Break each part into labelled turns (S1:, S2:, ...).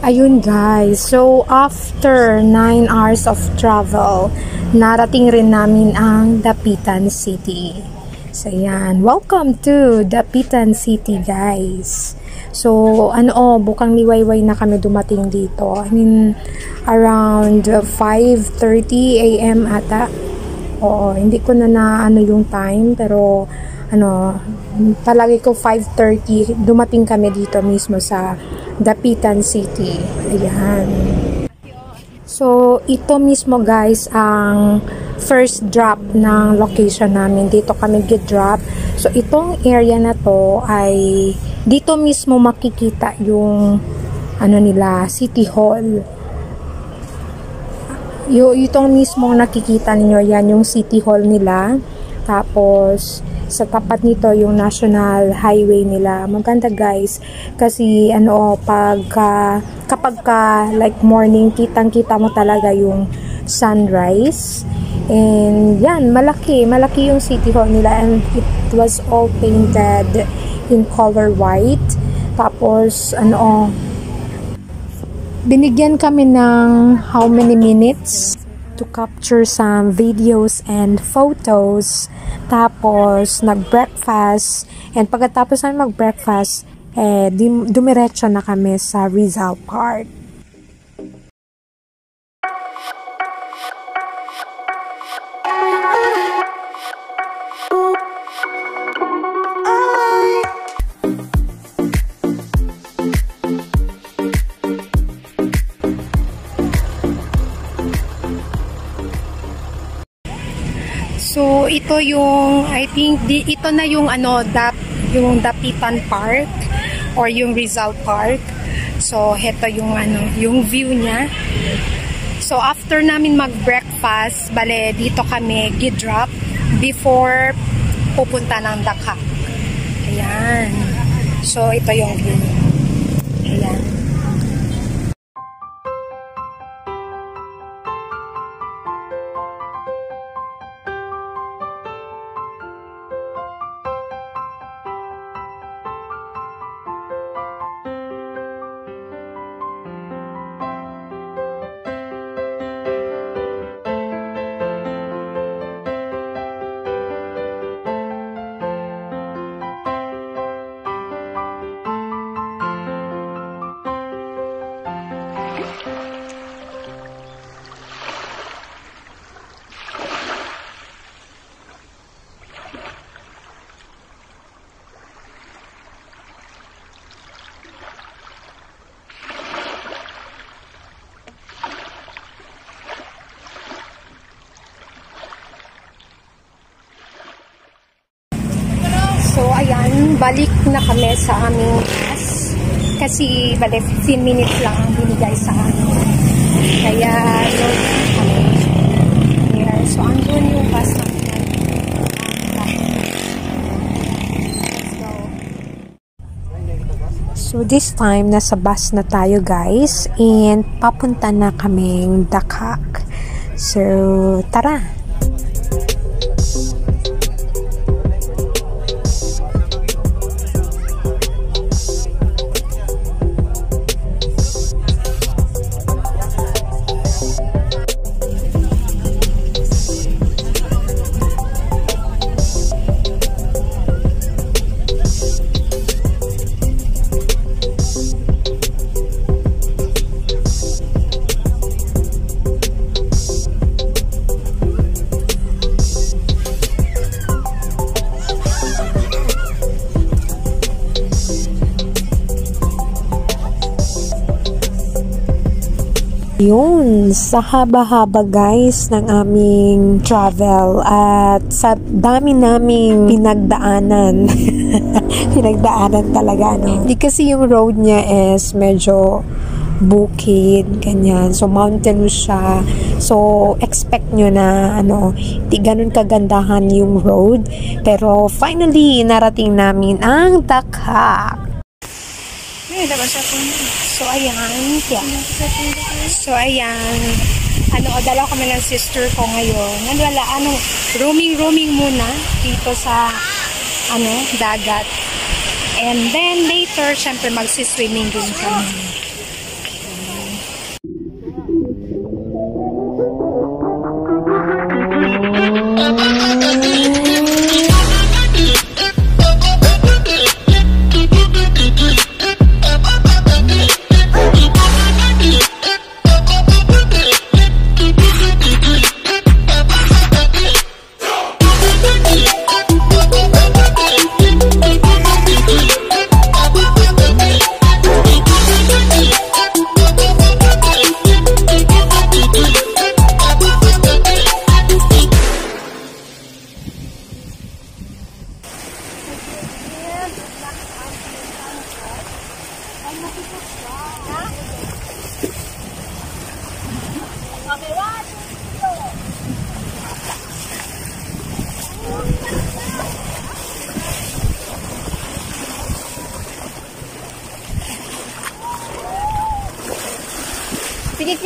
S1: Ayun guys, so after 9 hours of travel, narating rin namin ang Dapitan City. So yan, welcome to Dapitan City guys. So bukang liwayway na kami dumating dito. I mean, around 5:30 AM ata. Oo, hindi ko na yung time, pero palagi ko 5:30 dumating kami dito mismo sa Dapitan City. Ayan. So, ito mismo guys ang first drop ng location namin. Dito kami get-drop. So, itong area na to ay dito mismo makikita yung nila, City Hall. Itong mismo nakikita ninyo, yan yung City Hall nila. Tapos, sa tapat nito yung National Highway nila. Maganda guys kasi kapag like morning, kitang-kita mo talaga yung sunrise. And yan, malaki yung City Hall nila, and it was all painted in color white. Tapos binigyan kami ng how many minutes to capture some videos and photos. Tapos, nag-breakfast. And pagkatapos namin mag-breakfast, dumiretso na kami sa Rizal Park. So, ito yung, I think, ito na yung yung Dapitan Park or yung Rizal Park. So, ito yung yung view niya. So, after namin mag-breakfast, bale, dito kami gidrop before pupunta ng Dakak. Ayan. So, ito yung view niya. Ayan. So, ayan, balik na kami sa aming bus. Kasi, bale, 15 minutes lang ang binigay sa amin. Kaya, load kami. Here. So, andun yung bus namin. Let's go. So, this time, nasa bus na tayo, guys. And, papunta na kaming Dakak. So, tara! Yun, sa haba-haba guys ng aming travel at sa dami naming pinagdaanan. Pinagdaanan talaga, no? Di kasi yung road niya is medyo bukid, ganyan. So, mountainous siya. So, expect nyo na, di ganun kagandahan yung road. Pero, finally, narating namin ang Dakak. So, ayan. Yeah. So, ayan. Dalaw kami ng sister ko ngayon. Roaming muna dito sa, dagat. And then, later, syempre, magsiswimming din kami.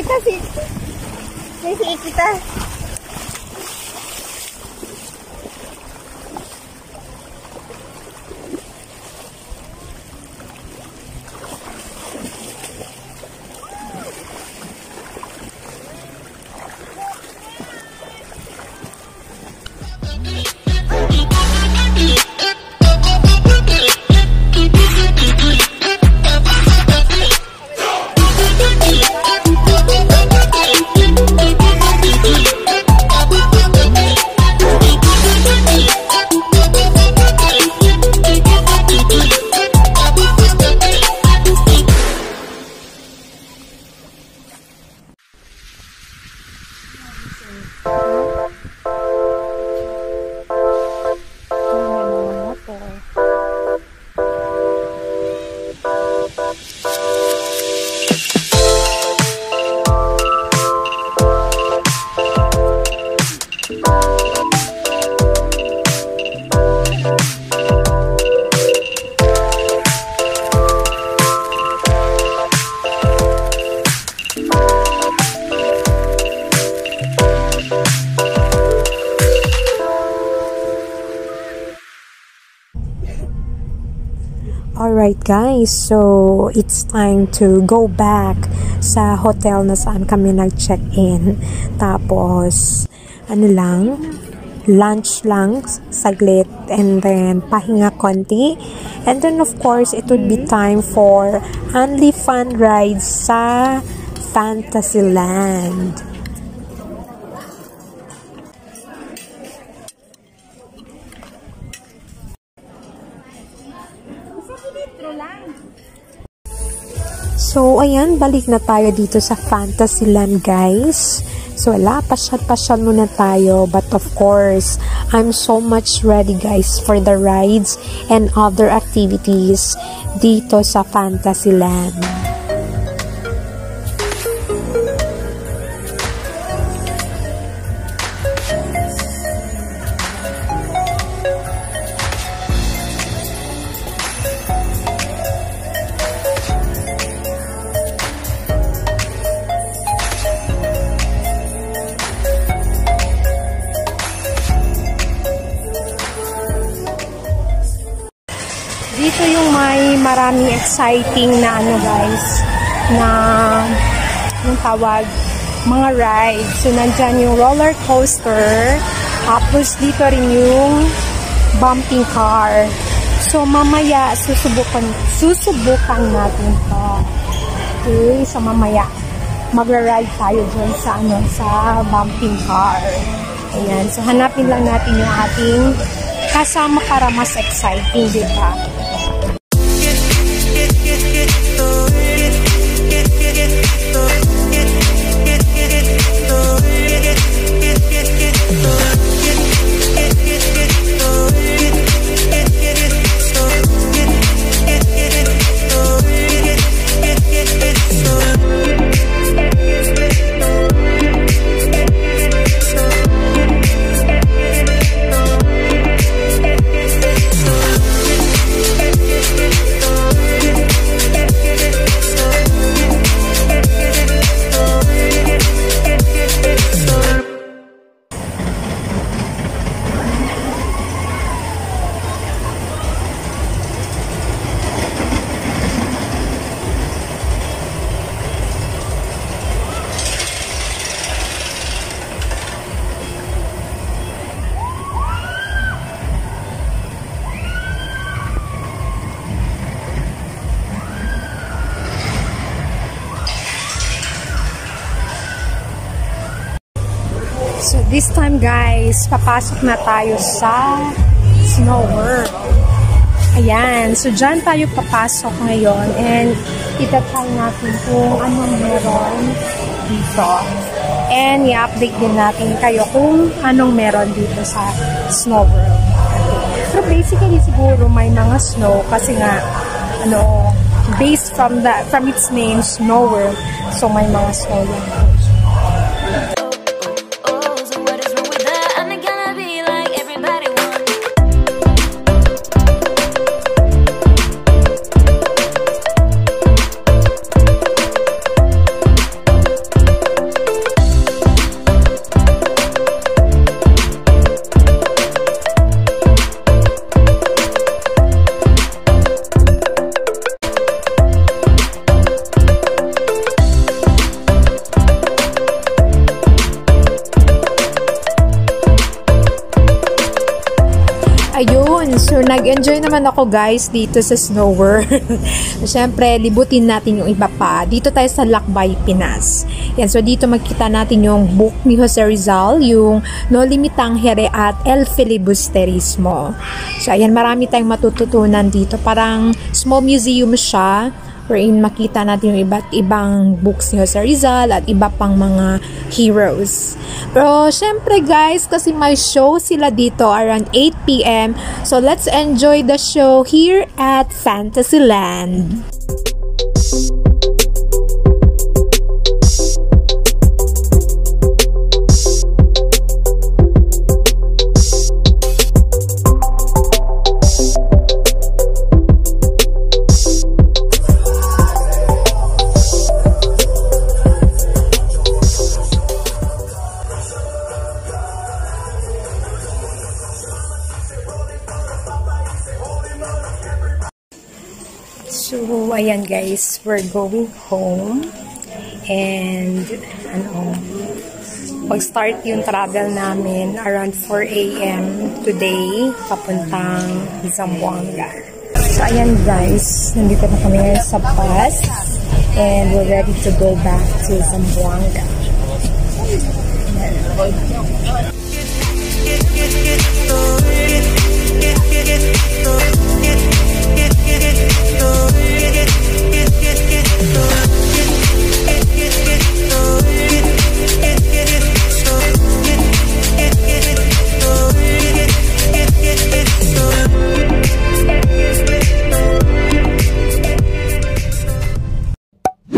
S2: kita si kita.
S1: Alright guys, so it's time to go back sa hotel na saan kami nag-check-in. Tapos, ano lang, lunch lang, saglit, and then pahinga konti. And then of course, it would be time for only fun rides sa Fantasyland. So, ayan, balik na tayo dito sa Fantasyland, guys. So, wala, pasyal-pasyal muna tayo. But of course, I'm so much ready, guys, for the rides and other activities dito sa Fantasyland. Dito yung may maraming exciting na ano guys, na yung tawag, mga rides. So, nandyan yung roller coaster, tapos dito rin yung bumping car. So, mamaya, susubukan natin ito. Okay, so mamaya, magra-ride tayo dyan sa, sa bumping car. Ayan, so hanapin lang natin yung ating kasama para mas exciting, diba? So, this time guys, papasok na tayo sa Snow World. Ayan. So, dyan tayo papasok ngayon and itatry natin kung anong meron dito. And i-update din natin kayo kung anong meron dito sa Snow World. So, basically siguro may mga snow kasi nga, based from its name, Snow World. So, may mga snow yan. Ayan, so nag-enjoy naman ako guys dito sa Snow World. Siyempre, libutin natin yung iba pa. Dito tayo sa Lakbay, Pinas. Ayan, so dito makita natin yung book ni Jose Rizal, yung No Limitang Here at El Filibusterismo. So ayan, marami tayong matututunan dito. Parang small museum siya, wherein makita natin yung iba't ibang books ni Jose Rizal at iba pang mga heroes. Pero syempre guys, kasi may show sila dito around 8 p.m. So let's enjoy the show here at Fantasyland. So, ayan guys, we're going home and pag-start yung travel namin around 4 a.m. today, papuntang Zamboanga. So, ayan guys, nandito na kami ngayon sa bus and we're ready to go back to Zamboanga.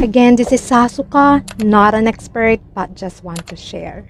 S1: Again, this is Sasuka, not an expert, but just want to share.